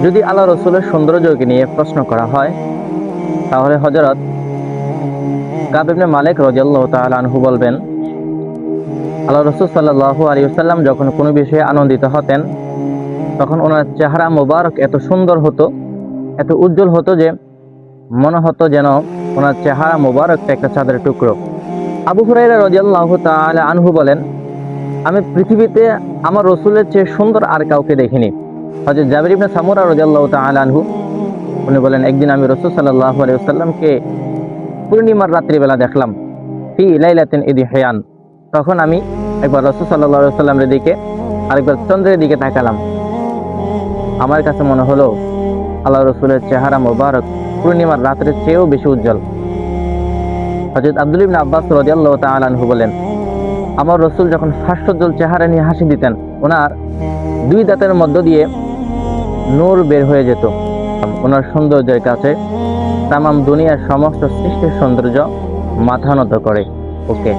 যদি আল্লাহ রসুলের সৌন্দর্যকে নিয়ে প্রশ্ন করা হয়, তাহলে হযরত কাব ইবনে মালিক রাদিয়াল্লাহু তাআলা আনহু বলবেন, আল্লাহ রসুল সাল্লাল্লাহু আলাইহি ওয়াসাল্লাম যখন কোনো বিষয়ে আনন্দিত হতেন, তখন ওনার চেহারা মোবারক এত সুন্দর হতো, এত উজ্জ্বল হতো যে মনে হতো যেন ওনার চেহারা মোবারকটা একটা চাঁদের টুকরো। আবু হুরায়রা রাদিয়াল্লাহু তাআলা আনহু বলেন, আমি পৃথিবীতে আমার রসুলের চেয়ে সুন্দর আর কাউকে দেখিনি। হযরত জাবির ইবনে সামুরা রাদিয়াল্লাহু তাআলা আনহু উনি বলেন, একদিন আমি রাসূল সাল্লাল্লাহু আলাইহি ওয়াসাল্লামকে পূর্ণিমার রাত্রিবেলা দেখলাম, ফি লাইলাতিন ইদহিয়ান। তখন আমি একবার রাসূল সাল্লাল্লাহু আলাইহি ওয়াসাল্লামের দিকে আরেকবার চন্দ্রের দিকে তাকালাম। আমার কাছে মনে হলো আল্লাহ রসুলের চেহারা মোবারক পূর্ণিমার রাতের চেয়েও বেশি উজ্জ্বল। হযরত আব্দুল্লাহ ইবনে আব্বাস রাদিয়াল্লাহু তাআলা আনহু বলেন, আমার রসুল যখন হাস্যোজ্জ্বল চেহারা নিয়ে হাসি দিতেন, ওনার দুই দাঁতের মধ্য দিয়ে নূর বের হয়ে যেত। ওনার সৌন্দর্যের কাছে তামাম দুনিয়ার সমস্ত সৃষ্টির সৌন্দর্য মাথা নত করে। ওকে।